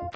Hey,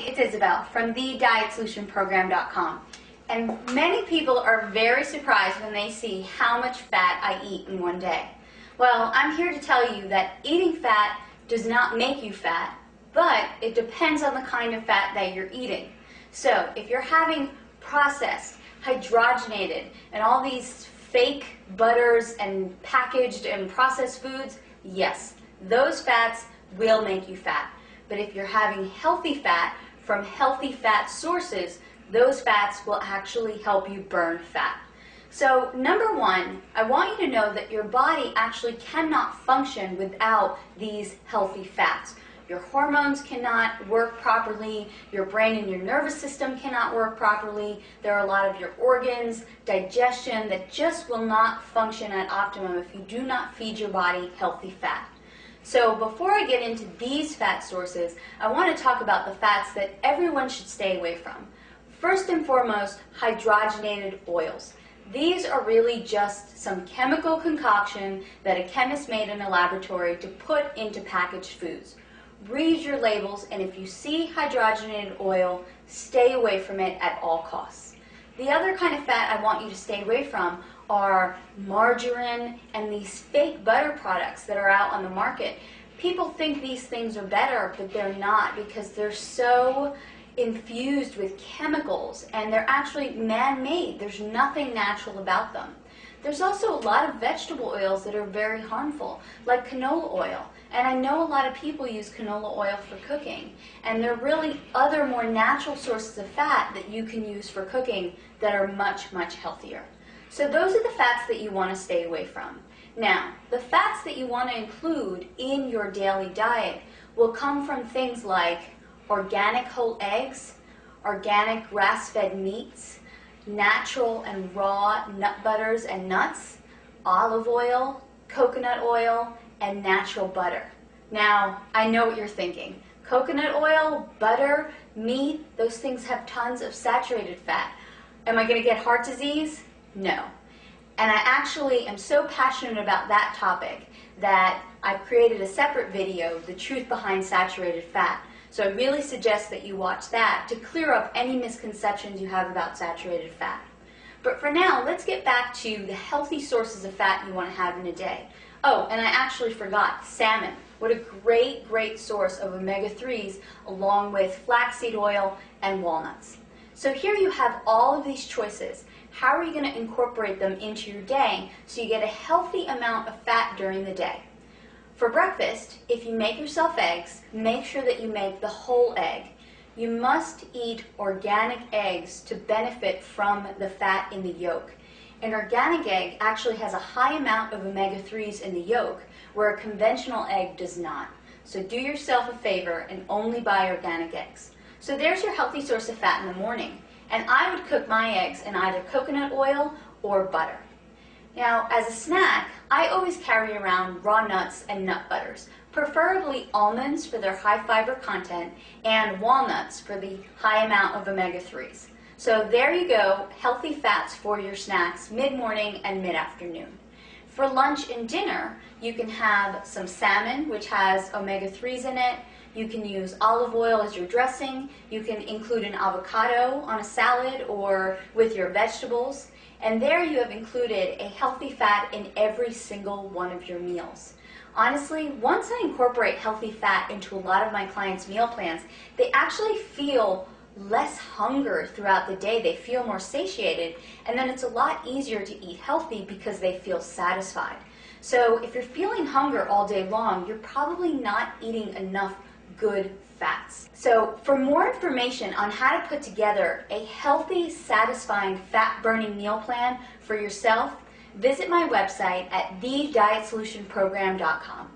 it's Isabel from thedietsolutionprogram.com, and many people are very surprised when they see how much fat I eat in one day. Well, I'm here to tell you that eating fat does not make you fat, but it depends on the kind of fat that you're eating. So if you're having processed, hydrogenated, and all these fake butters and packaged and processed foods, yes, those fats will make you fat. But if you're having healthy fat from healthy fat sources, those fats will actually help you burn fat. So number one, I want you to know that your body actually cannot function without these healthy fats. Your hormones cannot work properly, your brain and your nervous system cannot work properly, there are a lot of your organs, digestion that just will not function at optimum if you do not feed your body healthy fat. So before I get into these fat sources, I want to talk about the fats that everyone should stay away from. First and foremost, hydrogenated oils. These are really just some chemical concoction that a chemist made in a laboratory to put into packaged foods. Read your labels, and if you see hydrogenated oil, stay away from it at all costs. The other kind of fat I want you to stay away from are margarine and these fake butter products that are out on the market. People think these things are better, but they're not, because they're so infused with chemicals and they're actually man-made. There's nothing natural about them. There's also a lot of vegetable oils that are very harmful, like canola oil. And I know a lot of people use canola oil for cooking, and there are really other more natural sources of fat that you can use for cooking that are much, much healthier. So those are the fats that you want to stay away from. Now, the fats that you want to include in your daily diet will come from things like organic whole eggs, organic grass-fed meats, natural and raw nut butters and nuts, olive oil, coconut oil, and natural butter. Now, I know what you're thinking. Coconut oil, butter, meat, those things have tons of saturated fat. Am I going to get heart disease? No. And I actually am so passionate about that topic that I've created a separate video, The Truth Behind Saturated Fat. So I really suggest that you watch that to clear up any misconceptions you have about saturated fat. But for now, let's get back to the healthy sources of fat you want to have in a day. Oh, and I actually forgot, salmon. What a great, great source of omega-3s along with flaxseed oil and walnuts. So here you have all of these choices. How are you going to incorporate them into your day so you get a healthy amount of fat during the day? For breakfast, if you make yourself eggs, make sure that you make the whole egg. You must eat organic eggs to benefit from the fat in the yolk. An organic egg actually has a high amount of omega-3s in the yolk, where a conventional egg does not. So do yourself a favor and only buy organic eggs. So there's your healthy source of fat in the morning. And I would cook my eggs in either coconut oil or butter. Now, as a snack, I always carry around raw nuts and nut butters, preferably almonds for their high fiber content and walnuts for the high amount of omega-3s. So there you go, healthy fats for your snacks mid-morning and mid-afternoon. For lunch and dinner, you can have some salmon, which has omega-3s in it. You can use olive oil as your dressing. You can include an avocado on a salad or with your vegetables. And there you have included a healthy fat in every single one of your meals. Honestly, once I incorporate healthy fat into a lot of my clients' meal plans, they actually feel less hunger throughout the day. They feel more satiated, and then it's a lot easier to eat healthy because they feel satisfied. So if you're feeling hunger all day long, you're probably not eating enough good fats. So for more information on how to put together a healthy, satisfying, fat-burning meal plan for yourself, visit my website at thedietsolutionprogram.com.